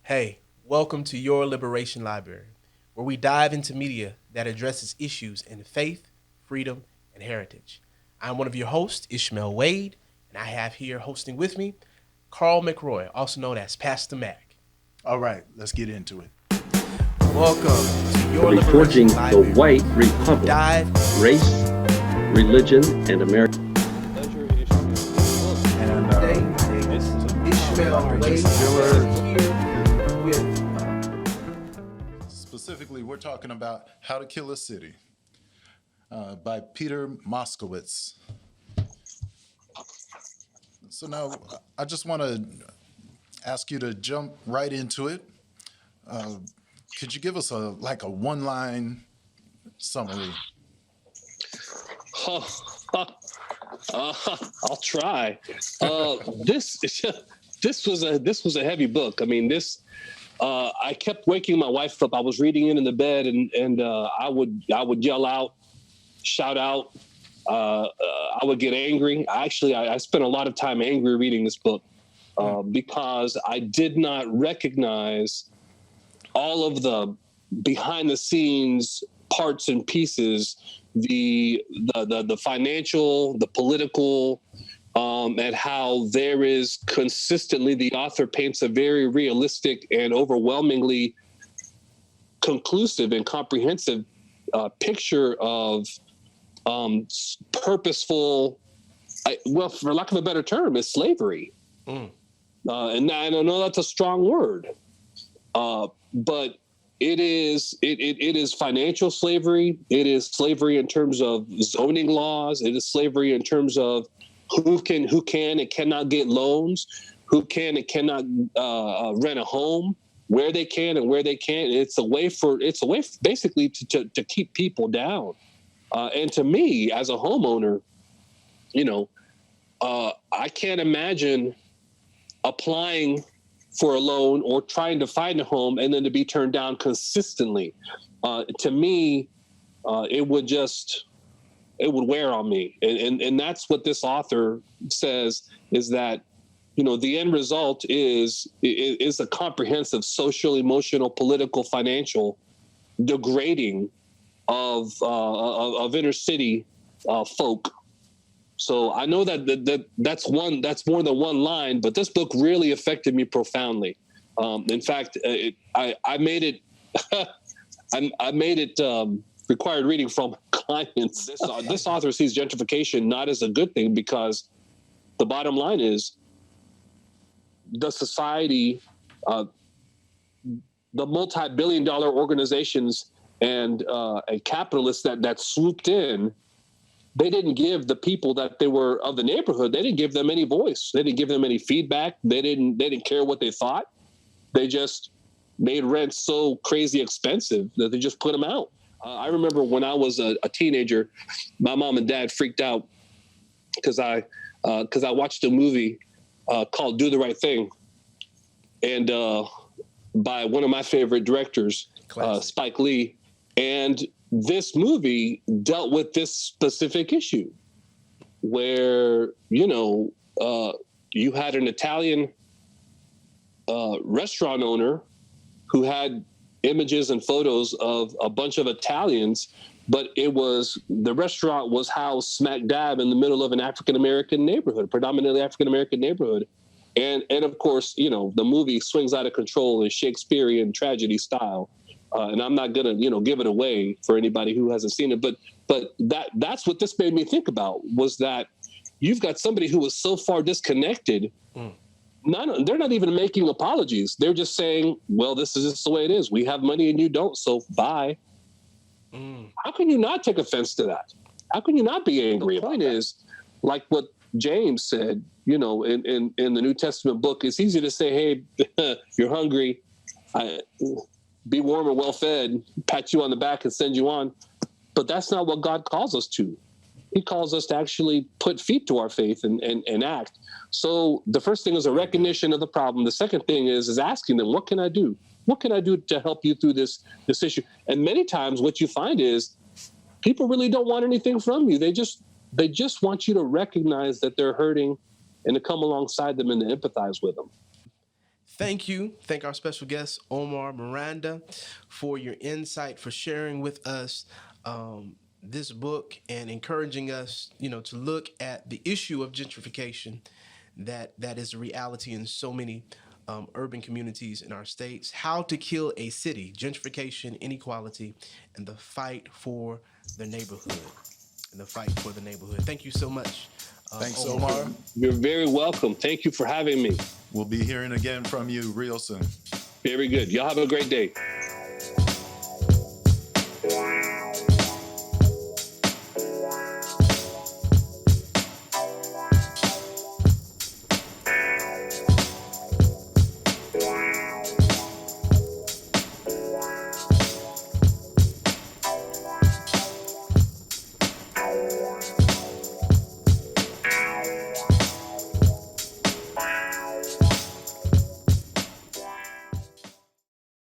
Hey, welcome to Your Liberation Library, where we dive into media that addresses issues in faith, freedom, and heritage. I'm one of your hosts, Ishmael Wade, and I have here hosting with me Carl McRoy, also known as Pastor Mac. All right, let's get into it. Welcome to Your Reforging Liberation the Library. White Republic, Dive Race, Religion, and America. And Ishmael Wade here with specifically, we're talking about How to Kill a City by Peter Moskowitz. So now I just want to ask you to jump right into it. Could you give us a one-line summary? I'll try. This was a heavy book. I mean, I kept waking my wife up. I was reading it in the bed, and I would yell out, shout out. I would get angry. I spent a lot of time angry reading this book because I did not recognize all of the behind the scenes parts and pieces, the financial, the political, and how there is consistently, the author paints a very realistic and overwhelmingly conclusive and comprehensive picture of purposeful, for lack of a better term, is slavery. And I know that's a strong word, but it is financial slavery. It is slavery in terms of zoning laws. It is slavery in terms of who can and cannot get loans, who can and cannot rent a home, where they can and where they can't. It's a way basically to keep people down. And to me, as a homeowner, I can't imagine applying for a loan or trying to find a home and then to be turned down consistently. To me, it would wear on me. And that's what this author says, is that, the end result is a comprehensive social, emotional, political, financial degrading of inner city folk. So I know that's more than one line, but this book really affected me profoundly. In fact, I made it I made it required reading from clients. This author sees gentrification not as a good thing, because the bottom line is the society, the multi-billion-dollar organizations and capitalists that swooped in. They didn't give the people that they were of the neighborhood, they didn't give them any voice. They didn't give them any feedback. They didn't care what they thought. They just made rent so crazy expensive that they just put them out. I remember when I was a teenager, my mom and dad freaked out because I watched a movie called Do the Right Thing, and by one of my favorite directors, Spike Lee. And this movie dealt with this specific issue where, you had an Italian restaurant owner who had images and photos of a bunch of Italians, but the restaurant was housed smack dab in the middle of an African-American neighborhood, predominantly African-American neighborhood. And of course, the movie swings out of control in Shakespearean tragedy style. And I'm not gonna, give it away for anybody who hasn't seen it. But that's what this made me think about, was that you've got somebody who was so far disconnected. They're not even making apologies. They're just saying, well, this is just the way it is. We have money and you don't, so bye. How can you not take offense to that? How can you not be angry? The point is, like what James said, in the New Testament book, it's easy to say, hey, you're hungry. Be warm and well fed, pat you on the back and send you on. But that's not what God calls us to. He calls us to actually put feet to our faith and act. So the first thing is a recognition of the problem. The second thing is asking them, what can I do? What can I do to help you through this issue? And many times what you find is people really don't want anything from you. They just want you to recognize that they're hurting and to come alongside them and to empathize with them. Thank you. Thank our special guest, Omar Miranda, for your insight, for sharing with us this book and encouraging us, to look at the issue of gentrification that is a reality in so many urban communities in our states. How to Kill a City, Gentrification, Inequality, and the Fight for the Neighborhood. Thank you so much. Thanks, Omar. You're very welcome. Thank you for having me. We'll be hearing again from you real soon. Very good. Y'all have a great day.